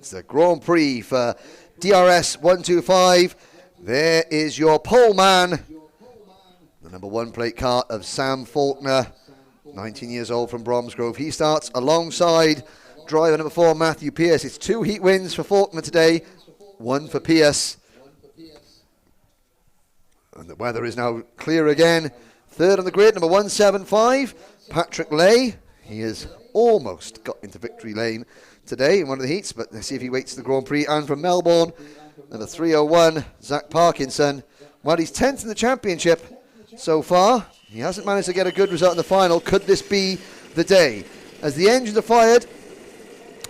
It's the Grand Prix for DRS125. There is your pole man, the number 1 plate car of Sam Faulkner, 19 years old from Bromsgrove. He starts alongside driver number 4, Matthew Pearce. It's 2 heat wins for Faulkner today, 1 for Pearce. And the weather is now clear again. Third on the grid, number 175, Patrick Lay. He has almost got into victory lane today in one of the heats, but let's see if he waits the Grand Prix. And from Melbourne, number 301, Zach Parkinson. Well, he's 10th in the championship so far. He hasn't managed to get a good result in the final. Could this be the day? As the engines are fired,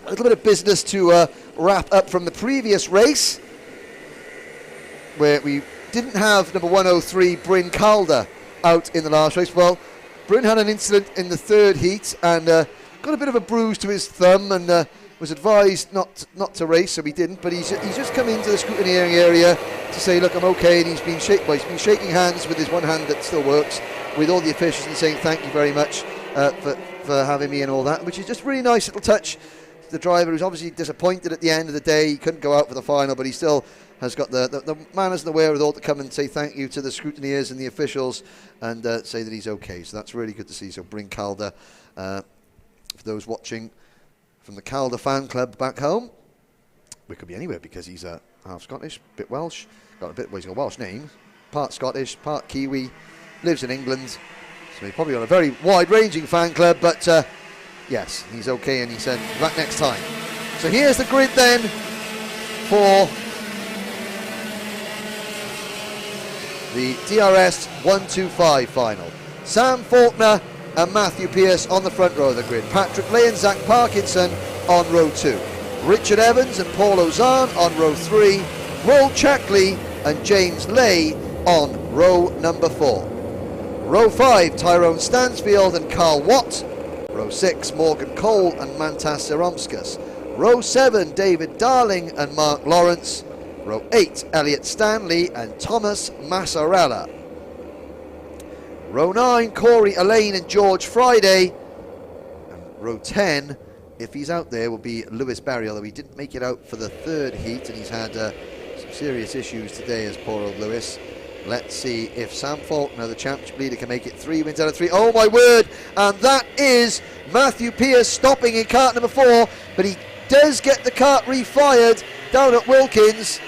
a little bit of business to wrap up from the previous race, where we didn't have number 103, Bryn Calder, out in the last race. Well, Bryn had an incident in the third heat and got a bit of a bruise to his thumb and was advised not to race, so he didn't. But he's just come into the scrutineering area to say, look, I'm okay. And he's been shaking hands with his one hand that still works with all the officials and saying thank you very much for having me and all that, which is just a really nice little touch. The driver who's obviously disappointed at the end of the day, he couldn't go out for the final, but he still has got the manners and the wherewithal to come and say thank you to the scrutineers and the officials and say that he's okay. So that's really good to see. So Bryn Calder, for those watching from the Calder fan club back home, we could be anywhere because he's half Scottish, bit Welsh, he's got a Welsh name, part Scottish, part Kiwi, lives in England, so he's probably on a very wide-ranging fan club, but yes, he's okay, and he said back next time. So here's the grid then for the DRS125 final. Sam Faulkner and Matthew Pearce on the front row of the grid. Patrick Lay and Zach Parkinson on row 2. Richard Evans and Paul Ozan on row 3. Roll Chackley and James Lay on row number 4. Row 5, Tyrone Stansfield and Carl Watt. Row 6, Morgan Cole and Mantas Seromskas. Row 7, David Darling and Mark Lawrence. Row 8, Elliot Stanley and Thomas Massarella. Row 9, Corey Elaine and George Friday. And row 10, if he's out there, will be Lewis Barry, although he didn't make it out for the third heat, and he's had some serious issues today, as poor old Lewis. Let's see if Sam Faulkner, the championship leader, can make it 3 wins out of 3. Oh my word! And that is Matthew Pearce stopping in kart number 4, but he does get the kart refired down at Wilkins.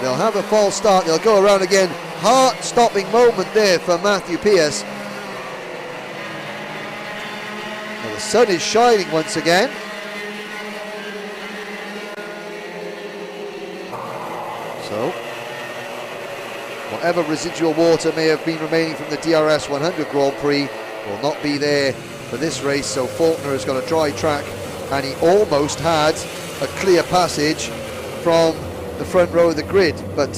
They'll have a false start. They'll go around again. Heart-stopping moment there for Matthew Pearce. Now the sun is shining once again. So, whatever residual water may have been remaining from the DRS 100 Grand Prix will not be there for this race. So Faulkner has got a dry track, and he almost had a clear passage from the front row of the grid, but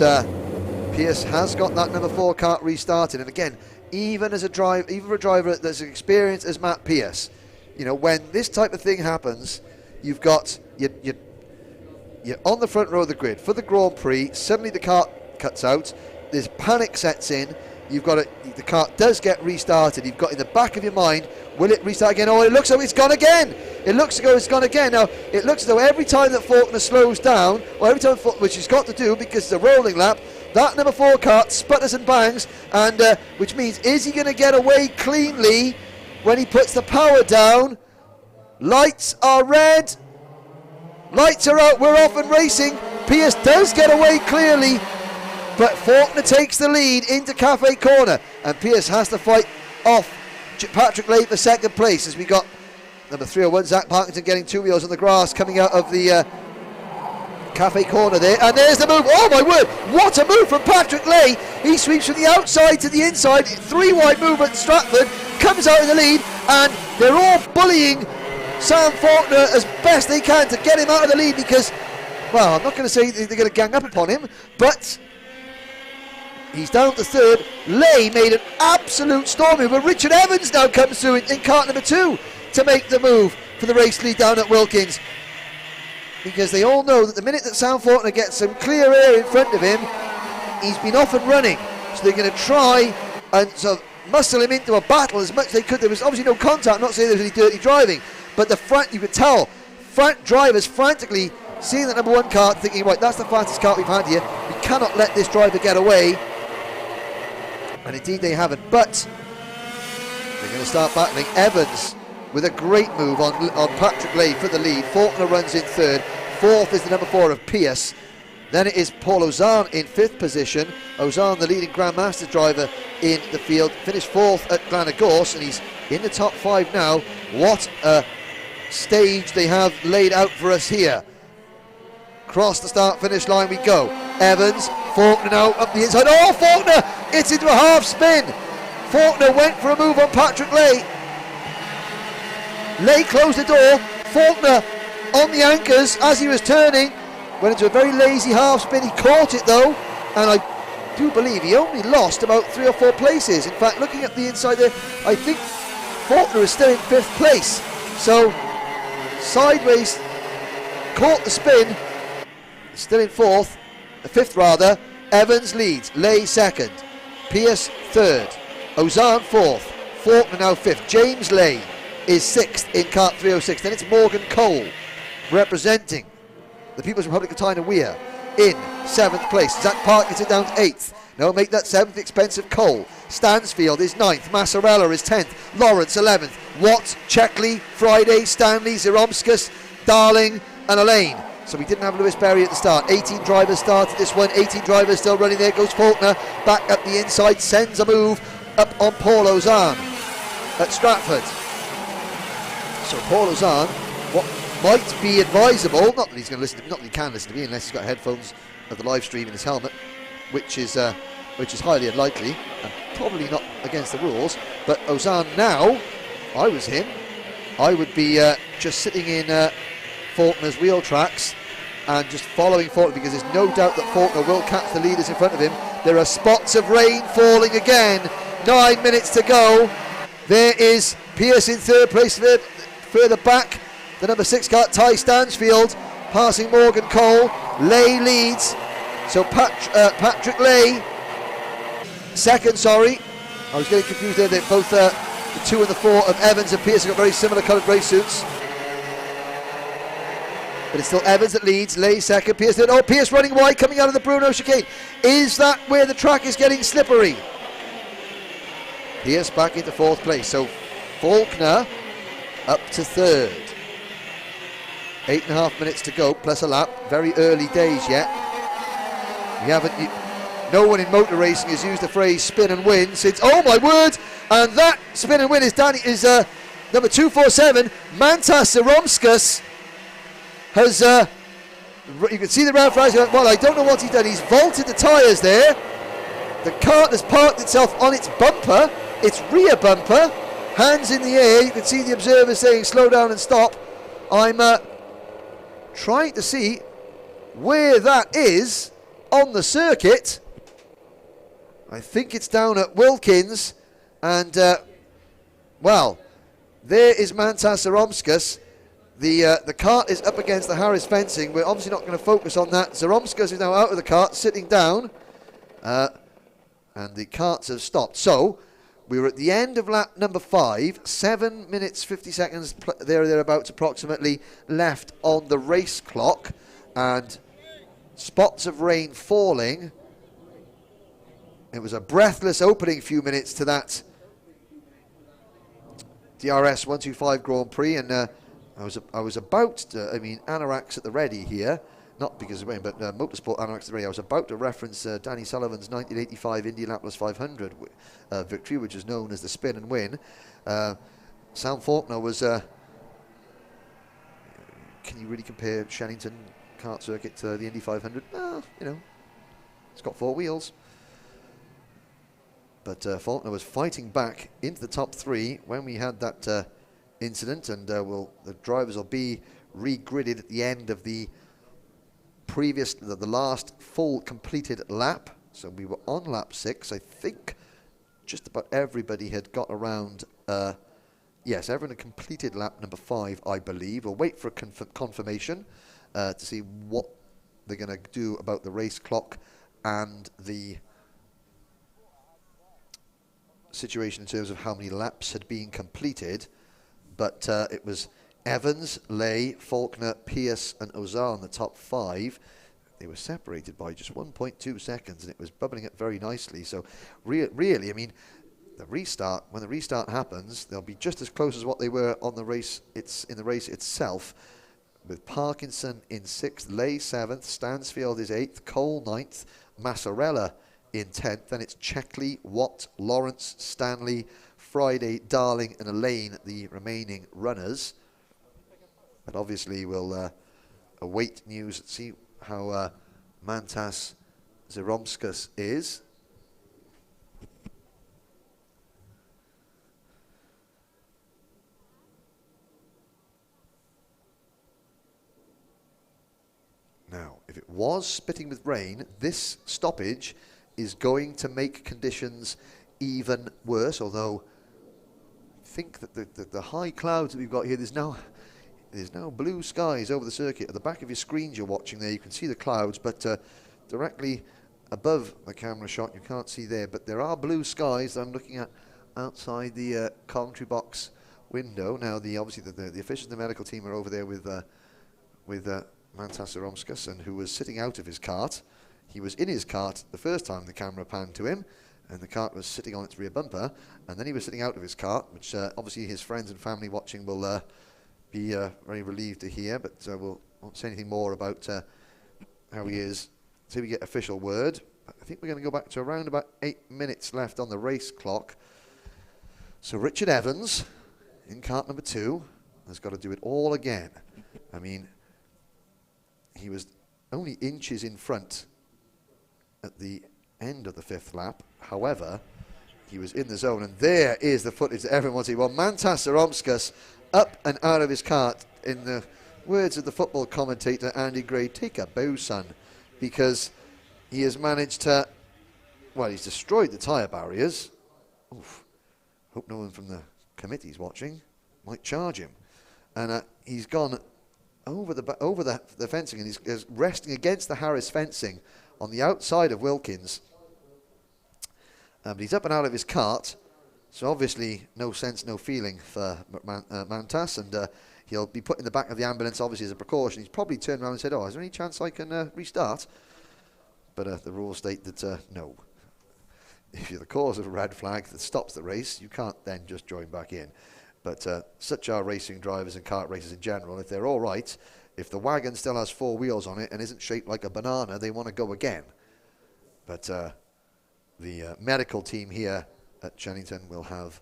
Pearce has got that number 4 kart restarted. And again, even for a driver that's as experienced as Matt Pearce, you know, when this type of thing happens, you've got you're on the front row of the grid for the Grand Prix. Suddenly the kart cuts out. There's panic sets in. The kart does get restarted. You've got in the back of your mind, will it restart again? Oh, it looks as though it's gone again. It looks as though it's gone again. Now, it looks as though every time that Faulkner slows down, or every time, which he's got to do because it's a rolling lap, that number 4 kart sputters and bangs, and which means, is he going to get away cleanly when he puts the power down? Lights are red. Lights are out. We're off and racing. Pearce does get away clearly, but Faulkner takes the lead into Cafe Corner, and Pearce has to fight off Patrick Lay for second place, as we got number 301, Zach Parkinson, getting 2 wheels on the grass coming out of the Cafe Corner there, and there's the move. Oh my word, what a move from Patrick Lay. He sweeps from the outside to the inside, 3 wide move at Stratford, comes out in the lead, and they're all bullying Sam Faulkner as best they can to get him out of the lead, because, well, I'm not going to say they're going to gang up upon him, but he's down to third. Lay made an absolute storm, but Richard Evans now comes through in kart number 2 to make the move for the race lead down at Wilkins, because they all know that the minute that Sam Faulkner gets some clear air in front of him, he's been off and running. So they're going to try and sort of muscle him into a battle as much as they could. There was obviously no contact, I'm not saying there was any dirty driving, but the front, you could tell, front drivers frantically seeing that number 1 car, thinking, right, that's the fastest car we've had here. We cannot let this driver get away. And indeed they haven't, but they're going to start battling. Evans with a great move on Patrick Lay for the lead. Faulkner runs in 3rd. 4th is the number 4 of Pierce. Then it is Paul Ozan in 5th position. Ozan, the leading Grandmasters driver in the field, finished 4th at Glenagorse, and he's in the top 5 now. What a stage they have laid out for us here. Cross the start-finish line we go. Evans, Faulkner now up the inside. Oh, Faulkner! It's into a half spin. Faulkner went for a move on Patrick Lay. Lay closed the door. Faulkner on the anchors as he was turning. Went into a very lazy half spin. He caught it though, and I do believe he only lost about 3 or 4 places. In fact, looking at the inside there, I think Faulkner is still in 5th place. So, sideways, caught the spin. Still in 4th, 5th rather. Evans leads, Lay 2nd, Pierce 3rd, Ozan 4th, Faulkner now 5th. James Lay is 6th in kart 306. Then it's Morgan Cole representing the People's Republic of Tyne and Weir in 7th place. Zach Park gets it down to 8th. Now make that 7th expensive Cole. Stansfield is 9th, Massarella is 10th, Lawrence 11th, Watt, Checkley, Friday, Stanley, Zeromskas, Darling and Elaine. So we didn't have Lewis Berry at the start. 18 drivers started this one. 18 drivers still running. There goes Faulkner. Back up the inside. Sends a move up on Paul Ozan at Stratford. So Paul Ozan, what might be advisable, not that he's going to listen to, not that he can listen to me unless he's got headphones of the live stream in his helmet, which is highly unlikely and probably not against the rules. But Ozan now, if I was him, I would be just sitting in Faulkner's wheel tracks and just following Faulkner, because there's no doubt that Faulkner will catch the leaders in front of him. There are spots of rain falling again. 9 minutes to go. There is Pierce in 3rd place. Further back, the number 6 car, Ty Stansfield, passing Morgan Cole. Lay leads. So Patrick Lay, 2nd, sorry. I was getting confused there. They're both the 2 and the 4 of Evans and Pierce have got very similar coloured race suits. But it's still Evans that leads. Lay 2nd, Pierce 3rd. Oh, Pierce running wide, coming out of the Bruno chicane. Is that where the track is getting slippery? Pierce back into 4th place. So Faulkner up to 3rd. 8.5 minutes to go, plus a lap. Very early days yet. No one in motor racing has used the phrase spin and win since, oh my word, and that spin and win is number 247, Mantas Zeromskas. Has you can see the round flags. Well, I don't know what he's done. He's vaulted the tyres there. The cart has parked itself on its bumper, its rear bumper, hands in the air. You can see the observers saying slow down and stop. I'm trying to see where that is on the circuit. I think it's down at Wilkins, and well, there is Mantas Zeromskas. The cart is up against the Harris fencing. We're obviously not going to focus on that. Zeromskas is now out of the cart, sitting down, and the carts have stopped. So we were at the end of lap number 5, 7 minutes 50 seconds thereabouts approximately left on the race clock, and spots of rain falling. It was a breathless opening few minutes to that DRS125 Grand Prix, and I was about to, anoraks at the ready here, not because of rain, but motorsport anoraks at the ready. I was about to reference Danny Sullivan's 1985 Indianapolis 500 victory, which is known as the spin and win. Sam Faulkner was, can you really compare Shenington kart circuit to the Indy 500? It's got 4 wheels. But Faulkner was fighting back into the top 3 when we had that incident, and the drivers will be re-gridded at the end of the last full completed lap. So we were on lap 6. I think just about everybody had got around. Yes, everyone had completed lap number 5, I believe. We'll wait for a confirmation to see what they're going to do about the race clock and the situation in terms of how many laps had been completed. But it was Evans, Lay, Faulkner, Pierce and Ozar, the top 5. They were separated by just 1.2 seconds, and it was bubbling up very nicely. So really, I mean, when the restart happens, they'll be just as close as what they were on the race. It's in the race itself, with Parkinson in 6th, Lay 7th, Stansfield is 8th, Cole 9th, Massarella in 10th. Then it's Checkley, Watt, Lawrence, Stanley, Friday, Darling and Elaine, the remaining runners. But obviously we'll await news and see how Mantas Zeromskas is. Now, if it was spitting with rain, this stoppage is going to make conditions even worse, although I think that the high clouds that we've got here, there's now blue skies over the circuit. At the back of your screens you're watching there, you can see the clouds, but directly above the camera shot you can't see there, but there are blue skies that I'm looking at outside the commentary box window. Now, obviously the officials and the medical team are over there with Mantas Zeromskas, and who was sitting out of his cart. He was in his cart the first time the camera panned to him, and the cart was sitting on its rear bumper, and then he was sitting out of his cart, which obviously his friends and family watching will be very relieved to hear, but won't say anything more about how he is until we get official word. But I think we're going to go back to around about 8 minutes left on the race clock. So Richard Evans in cart number 2 has got to do it all again. I mean, he was only inches in front at the end of the 5th lap. However, he was in the zone, and there is the footage that everyone wants to see. Well, Mantas Zeromskas up and out of his cart, in the words of the football commentator Andy Gray, take a bow, son, because he has managed to, well, he's destroyed the tyre barriers. Oof. Hope no one from the committee's watching, might charge him. And he's gone over the fencing, and he's resting against the Harris fencing on the outside of Wilkins. But he's up and out of his cart, so obviously no sense, no feeling for Mantas, and he'll be put in the back of the ambulance, obviously as a precaution. He's probably turned around and said, is there any chance I can restart? But the rules state that no. If you're the cause of a red flag that stops the race, you can't then just join back in. But such are racing drivers and kart racers in general. If they're all right, if the wagon still has 4 wheels on it and isn't shaped like a banana, they want to go again. But the medical team here at Shenington will have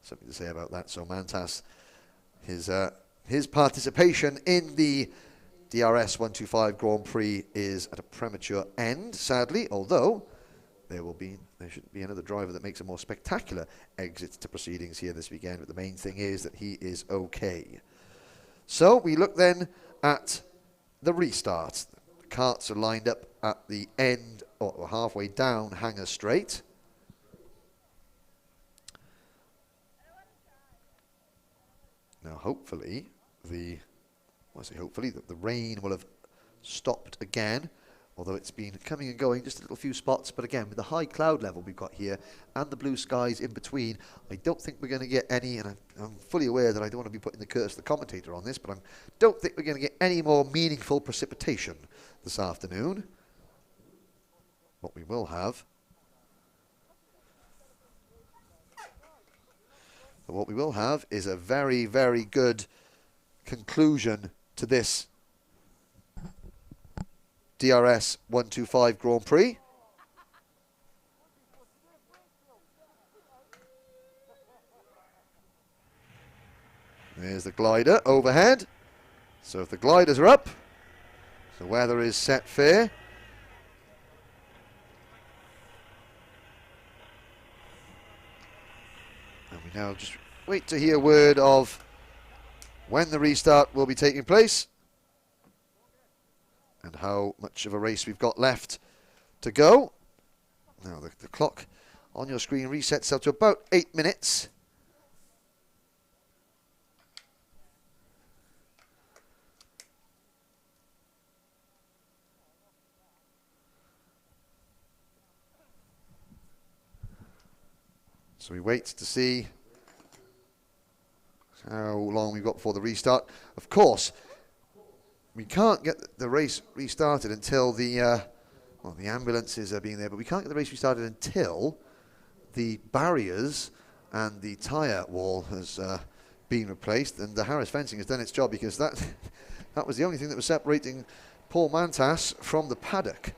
something to say about that. So Mantas, his participation in the DRS125 Grand Prix is at a premature end, sadly, although there shouldn't be another driver that makes a more spectacular exit to proceedings here this weekend, but the main thing is that he is okay. So we look then at the restart. The carts are lined up at the end, or halfway down Hanger Straight. Now hopefully the rain will have stopped again, although it's been coming and going just a little few spots. But again, with the high cloud level we've got here and the blue skies in between, I don't think we're going to get any, and I'm fully aware that I don't want to be putting the curse of the commentator on this, but I don't think we're going to get any more meaningful precipitation this afternoon. What we will have is a very, very good conclusion to this DRS125 Grand Prix. There's the glider overhead. So if the gliders are up, the weather is set fair. And we now just wait to hear word of when the restart will be taking place and how much of a race we've got left to go. Now the clock on your screen resets up to about 8 minutes. So we wait to see how long we've got before the restart. Of course, we can't get the race restarted until the ambulances are being there, but we can't get the race restarted until the barriers and the tyre wall has been replaced, and the Harris fencing has done its job, because that was the only thing that was separating Paul Mantas from the paddock.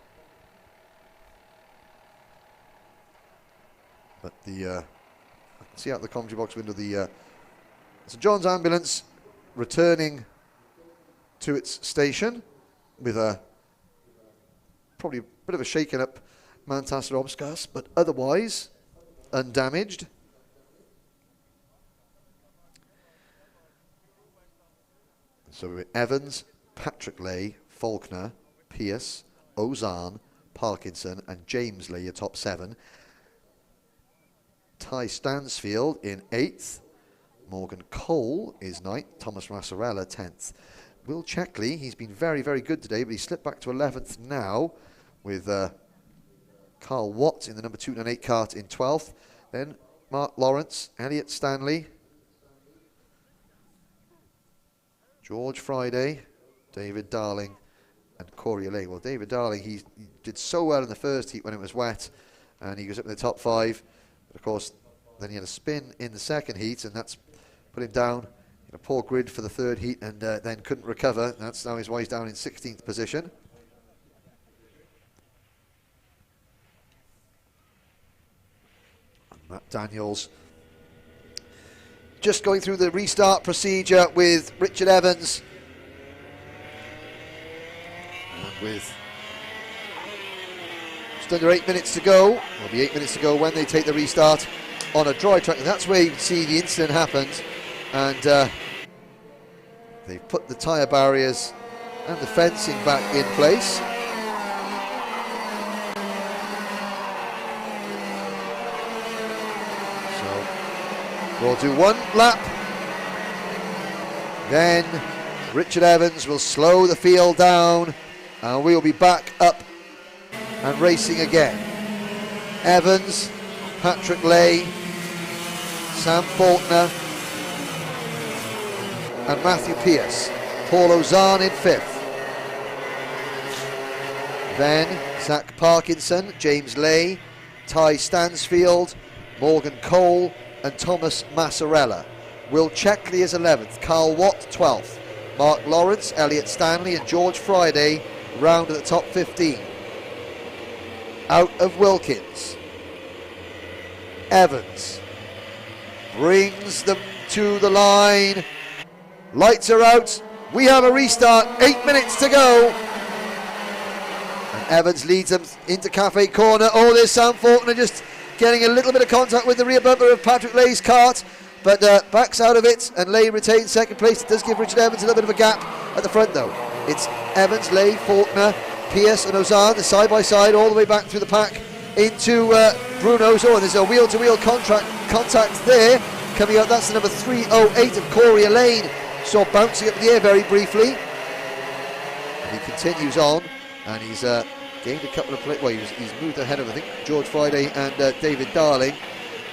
But I can see out the commentary box window the St John's ambulance returning to its station with probably a bit of a shaken up Mantas Robskas, but otherwise undamaged. So Evans, Patrick Lay, Faulkner, Pierce, Ozan, Parkinson and James Lay, your top 7. Ty Stansfield in 8th. Morgan Cole is 9th. Thomas Massarella 10th. Will Checkley, he's been very, very good today, but he slipped back to 11th now with Carl Watts in the number 298 cart in 12th. Then Mark Lawrence, Elliot Stanley, George Friday, David Darling and Corey Lay. Well, David Darling, he did so well in the first heat when it was wet, and he goes up in the top 5. But of course, then he had a spin in the second heat, and that's put him down in a poor grid for the third heat, and then couldn't recover. That's now why he's down in 16th position. And Matt Daniels just going through the restart procedure with Richard Evans. And with just under 8 minutes to go, it'll be 8 minutes to go when they take the restart on a dry track. And that's where you can see the incident happened. And they've put the tyre barriers and the fencing back in place. We'll do one lap, then Richard Evans will slow the field down, and we'll be back up and racing again. Evans, Patrick Lay, Sam Faulkner and Matthew Pierce. Paul Ozan in 5th. Then Zach Parkinson, James Lay, Ty Stansfield, Morgan Cole and Thomas Massarella. Will Checkley is 11th, Carl Watt 12th, Mark Lawrence, Elliot Stanley and George Friday round at the top 15. Out of Wilkins, Evans brings them to the line. Lights are out. We have a restart. 8 minutes to go. And Evans leads them into Cafe Corner. Oh, there's Sam Faulkner just getting a little bit of contact with the rear bumper of Patrick Lay's kart, but backs out of it, and Lay retains second place. It does give Richard Evans a little bit of a gap at the front though. It's Evans, Lay, Faulkner, Pierce and Ozan, the side by side all the way back through the pack into Bruno's. Oh, and there's a wheel-to-wheel contact there coming out. That's the number 308 of Corey Elaine. Saw bouncing up in the air very briefly. And he continues on, and he's gained a couple of places. Well, he's moved ahead of, I think, George Friday and David Darling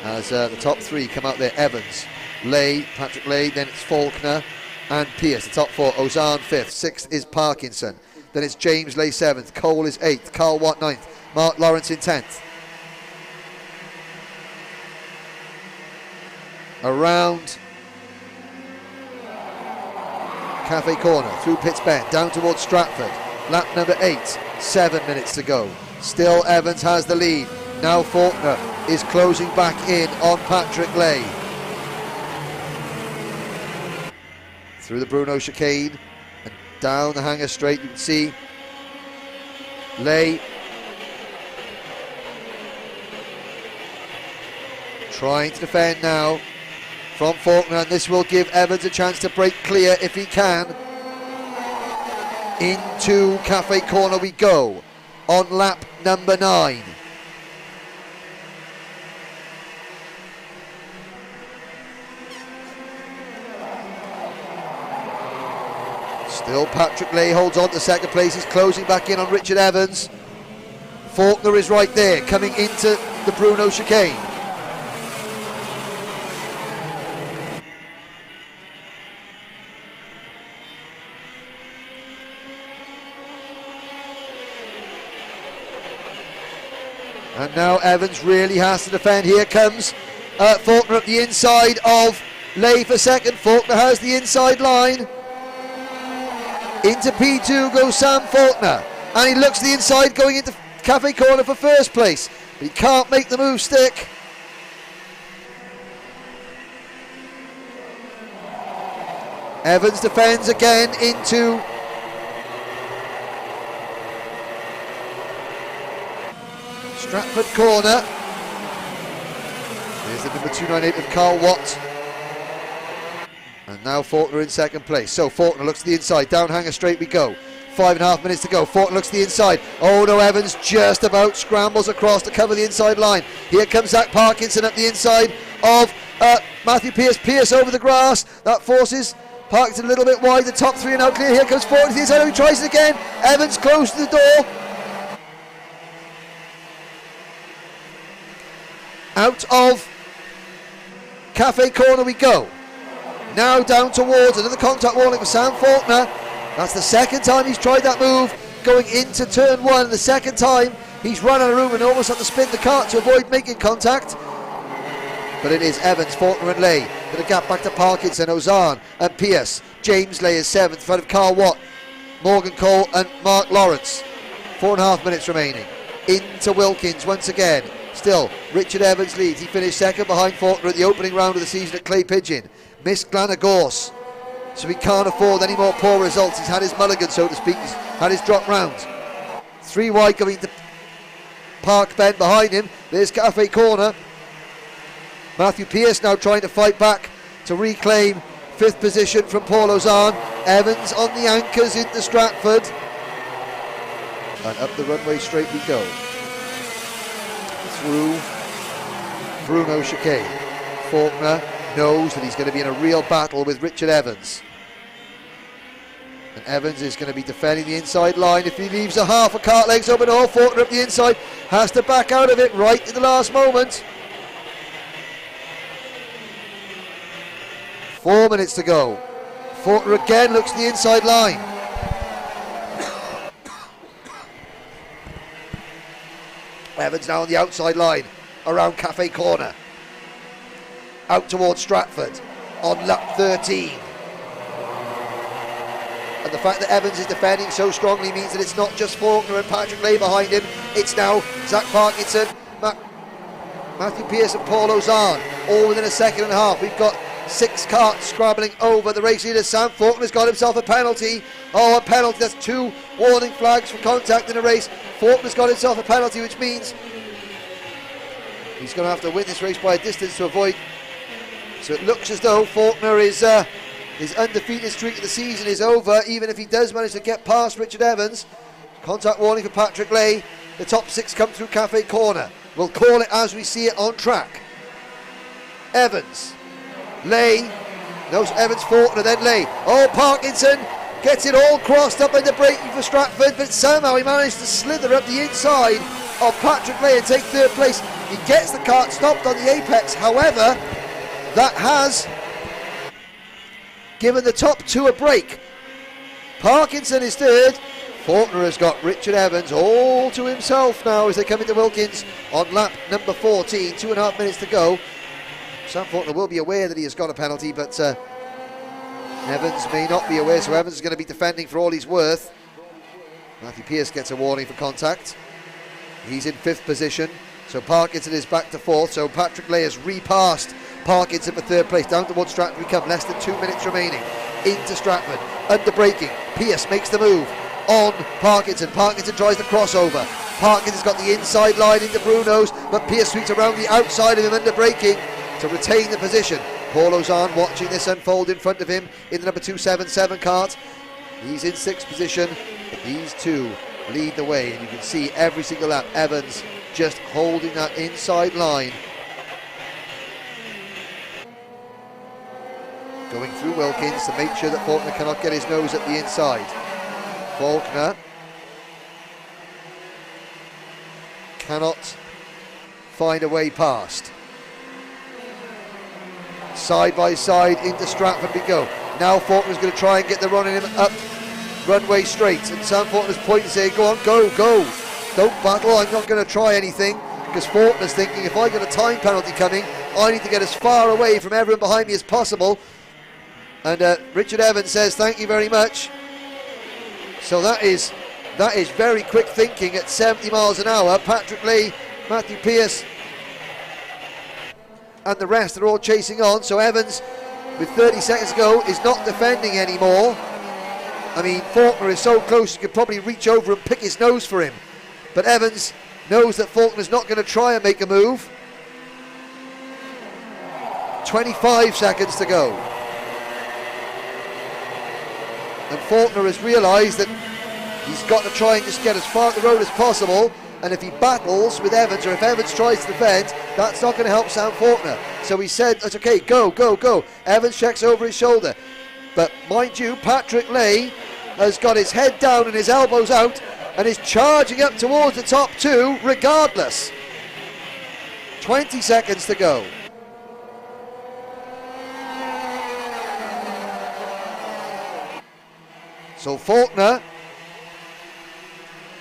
as the top 3 come out there. Evans, Lay, Patrick Lay, then it's Faulkner and Pierce. The top 4, Ozan 5th, 6th is Parkinson. Then it's James Lay 7th, Cole is 8th, Carl Watt 9th, Mark Lawrence in 10th. Around Cafe Corner, through Pitts Bend, down towards Stratford. Lap number 8, 7 minutes to go. Still Evans has the lead. Now Faulkner is closing back in on Patrick Lay. Through the Bruno chicane and down the hanger straight, you can see Lay trying to defend now from Faulkner, and this will give Evans a chance to break clear if he can. Into Cafe Corner we go on lap number 9. Still Patrick Lay holds on to second place. He's closing back in on Richard Evans. Faulkner is right there coming into the Bruno chicane. And now Evans really has to defend. Here comes Faulkner up the inside of Lay for second. Faulkner has the inside line. Into P2 goes Sam Faulkner. And he looks to the inside going into Cafe Corner for first place. But he can't make the move stick. Evans defends again into Stratford Corner. There's the number 298 of Carl Watt. And now Faulkner in second place. So Faulkner looks to the inside. Down hanger straight we go. 5.5 minutes to go. Faulkner looks to the inside. Oh no, Evans just about scrambles across to cover the inside line. Here comes Zach Parkinson up the inside of Matthew Pearce. Pearce over the grass. That forces Parkinson a little bit wide. The top three are now clear. Here comes Faulkner to the inside. Oh, he tries it again. Evans close to the door. Out of Cafe Corner we go. Now down towards another contact warning for Sam Faulkner. That's the second time he's tried that move going into turn one. The second time he's run out of room and almost had to spin the cart to avoid making contact. But it is Evans, Faulkner and Lay. With a gap back to Parkinson, Ozan and Pearce. James Lay is seventh in front of Carl Watt, Morgan Cole and Mark Lawrence. 4.5 minutes remaining. Into Wilkins once again. Still, Richard Evans leads. He finished second behind Faulkner at the opening round of the season at Clay Pigeon. Missed Glanagorse, so he can't afford any more poor results. He's had his mulligan, so to speak. He's had his drop round. 3 wide going to Park Bend behind him. There's Cafe Corner. Matthew Pearce now trying to fight back to reclaim 5th position from Paul Ozan. Evans on the anchors into Stratford. And up the runway straight we go. Through Bruno Chicane. Faulkner knows that he's going to be in a real battle with Richard Evans. And Evans is going to be defending the inside line. If he leaves a half a cart legs open, all Faulkner up the inside has to back out of it right in the last moment. 4 minutes to go. Faulkner again looks to the inside line. Evans now on the outside line around Cafe Corner. Out towards Stratford on lap 13. And the fact that Evans is defending so strongly means that it's not just Faulkner and Patrick Lay behind him. It's now Zach Parkinson, Matthew Pearce and Paul Ozan, all within a second and a half. We've got 6 carts scrabbling over the race leader. Sam Faulkner's got himself a penalty. Oh, a penalty. That's 2 warning flags for contact in a race. Faulkner's got himself a penalty, which means he's going to have to win this race by a distance to avoid. So it looks as though Faulkner is his undefeated streak of the season is over, even if he does manage to get past Richard Evans. Contact warning for Patrick Lay. The top 6 come through Cafe Corner. We'll call it as we see it on track. Evans, Lay, no, Evans, Faulkner, then Lay. Oh, Parkinson gets it all crossed up into braking for Stratford, but somehow he managed to slither up the inside of Patrick Lay and take 3rd place. He gets the cart stopped on the apex, however, that has given the top 2 a break. Parkinson is 3rd. Faulkner has got Richard Evans all to himself now as they come into Wilkins on lap number 14. 2.5 minutes to go. Sam Faulkner will be aware that he has got a penalty, but Evans may not be aware, so Evans is going to be defending for all he's worth. Matthew Pearce gets a warning for contact. He's in 5th position, so Parkinson is back to 4th, so Patrick Lay has repassed Parkinson for 3rd place. Down towards Stratford we come, less than 2 minutes remaining. Into Stratford, under braking. Pearce makes the move on Parkinson. Parkinson tries the crossover. Parkinson's got the inside line into Bruno's, but Pearce sweeps around the outside of him under braking to retain the position. Paul Ozan watching this unfold in front of him in the number 277 cart. He's in 6th position, but these 2 lead the way, and you can see every single lap Evans just holding that inside line. Going through Wilkins to make sure that Faulkner cannot get his nose at the inside. Faulkner cannot find a way past. Side by side into Stratford we go. Now Faulkner's going to try and get the run in him up runway straight, and Sam Faulkner's pointing saying, go on, go, don't battle, I'm not going to try anything. because Faulkner's thinking, if I get a time penalty coming, I need to get as far away from everyone behind me as possible. And Richard Evans says, thank you very much. So that is very quick thinking at 70 miles an hour. Patrick Lee, Matthew Pearce, and the rest are all chasing on. So Evans, with 30 seconds to go, is not defending anymore. I mean, Faulkner is so close, you could probably reach over and pick his nose for him. But Evans knows that Faulkner's not going to try and make a move. 25 seconds to go. And Faulkner has realised that he's got to try and just get as far up the road as possible. And if he battles with Evans, or if Evans tries to defend, that's not going to help Sam Faulkner. So he said, that's okay, go, go, go. Evans checks over his shoulder. But mind you, Patrick Lee has got his head down and his elbows out and is charging up towards the top two regardless. 20 seconds to go. So Faulkner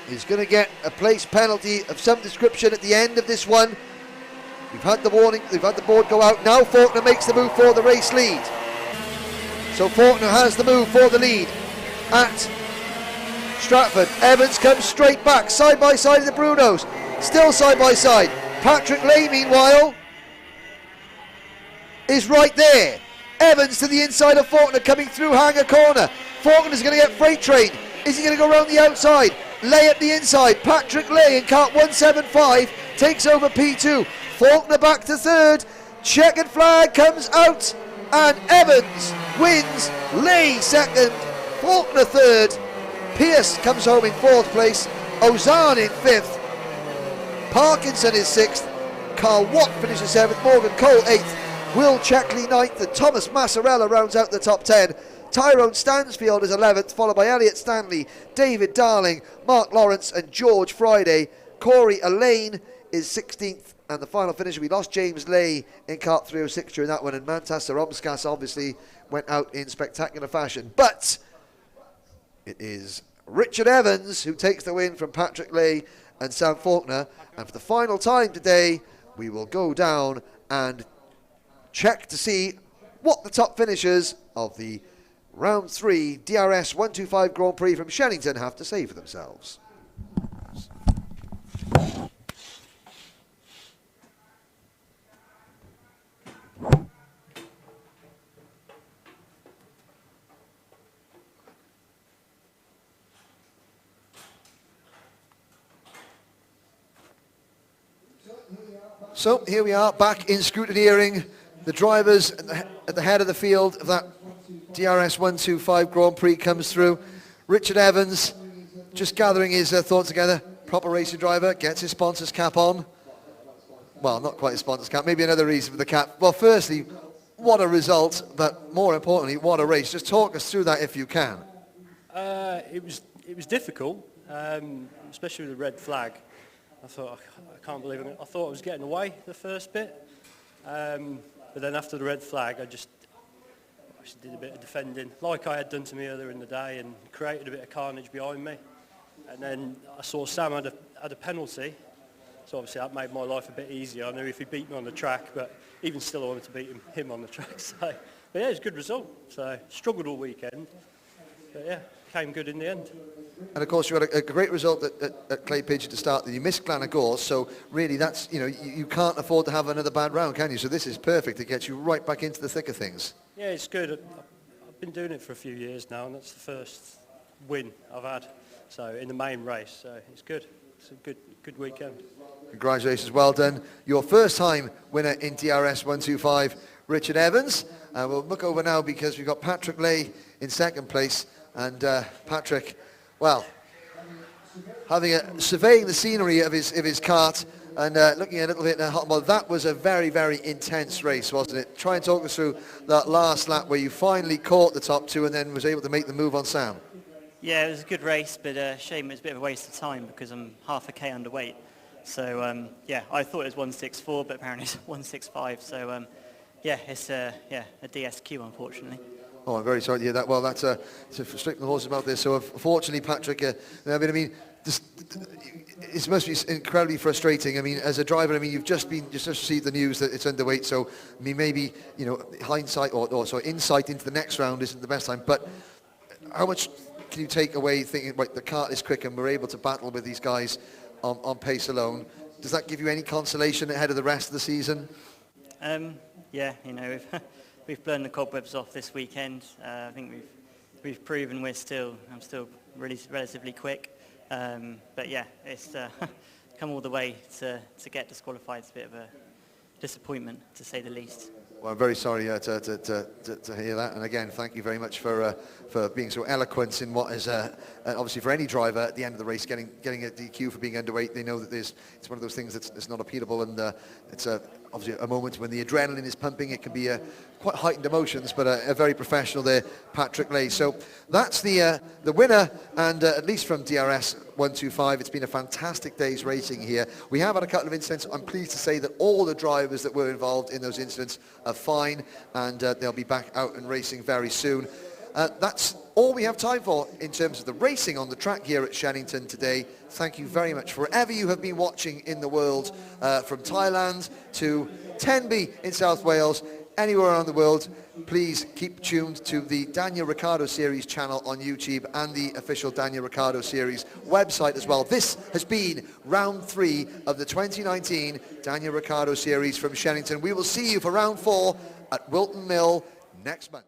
is going to get a place penalty of some description at the end of this one. We've had the warning, we've had the board go out. Now Faulkner makes the move for the race lead. So Faulkner has the move for the lead at Stratford. Evans comes straight back, side by side of the Brunos. Still side by side. Patrick Lee, meanwhile, is right there. Evans to the inside of Faulkner, coming through Hanger Corner. Faulkner's going to get freight trained. Is he going to go around the outside? Lay at the inside. Patrick Lee in cart 175 takes over P2. Faulkner back to third. Checkered flag comes out. And Evans wins. Lee second. Faulkner third. Pearce comes home in fourth place. Ozan in fifth. Parkinson is sixth. Carl Watt finishes seventh. Morgan Cole eighth. Will Checkley ninth. And Thomas Massarella rounds out the top 10. Tyrone Stansfield is 11th, followed by Elliot Stanley, David Darling, Mark Lawrence and George Friday. Corey Elaine is 16th, and the final finisher, we lost James Lay in cart 306 during that one, and Mantas Saromskas obviously went out in spectacular fashion. But it is Richard Evans who takes the win from Patrick Lay and Sam Faulkner, and for the final time today, we will go down and check to see what the top finishers of the Round 3 DRS125 Grand Prix from Shenington have to say for themselves. So here we are back in scrutineering the drivers at the head of the field of that DRS125 Grand Prix comes through. Richard Evans just gathering his thoughts together. Proper racing driver, gets his sponsor's cap on. Well, not quite his sponsor's cap, maybe another reason for the cap. Well, firstly, what a result, but more importantly, what a race. Just talk us through that if you can. It was difficult, especially with the red flag. I thought, I can't believe it. I thought I was getting away the first bit. But then after the red flag, I just did a bit of defending, like I had done to me earlier in the day, and created a bit of carnage behind me. And then I saw Sam had a penalty, so obviously that made my life a bit easier. I knew if he beat me on the track, but even still I wanted to beat him on the track. So, but yeah, it was a good result. So struggled all weekend, but yeah, came good in the end. And of course you had a great result at Clay Pigeon to start. You missed Glenagore, so really that's, you can't afford to have another bad round, can you? So this is perfect. It gets you right back into the thick of things. Yeah, it's good. I've been doing it for a few years now, and that's the first win I've had. So in the main race, so it's good. It's a good weekend. Congratulations, well done. Your first time winner in DRS125, Richard Evans. We'll look over now because we've got Patrick Lay in second place, and Patrick, well, surveying the scenery of his kart and looking a little bit hot. Well, that was a very, very intense race, wasn't it? Try and talk us through that last lap where you finally caught the top two and then was able to make the move on Sam. Yeah, it was a good race, but shame it was a bit of a waste of time because I'm half a K underweight. So yeah, I thought it was 164, but apparently it's 165. So yeah, it's a DSQ, unfortunately. Oh, I'm very sorry to hear that. Well, that's straight from the horse's mouth there. So unfortunately, Patrick, I mean, it must be incredibly frustrating. I mean, as a driver, I mean, you've just received the news that it's underweight. So, I mean, maybe, you know, hindsight or insight into the next round isn't the best time. But how much can you take away thinking, right, the kart is quick and we're able to battle with these guys on pace alone? Does that give you any consolation ahead of the rest of the season? Yeah, you know, we've blown the cobwebs off this weekend. I think we've proven I'm still really relatively quick. But yeah, it's come all the way to get disqualified. It's a bit of a disappointment, to say the least. Well, I'm very sorry to hear that, and again, thank you very much for being so eloquent in what is obviously for any driver at the end of the race getting a DQ for being underweight. They know that it's one of those things that's not appealable, and it's obviously a moment when the adrenaline is pumping. It can be quite heightened emotions, but a very professional there, Patrick Lay. So that's the winner, and at least from DRS125, it's been a fantastic day's racing here. We have had a couple of incidents. I'm pleased to say that all the drivers that were involved in those incidents are fine, and they'll be back out and racing very soon. That's all we have time for in terms of the racing on the track here at Shenington today. Thank you very much wherever you have been watching in the world, from Thailand to Tenby in South Wales, anywhere around the world. Please keep tuned to the Daniel Ricciardo Series channel on YouTube and the official Daniel Ricciardo Series website as well. This has been round 3 of the 2019 Daniel Ricciardo Series from Shenington. We will see you for round 4 at Wilton Mill next month.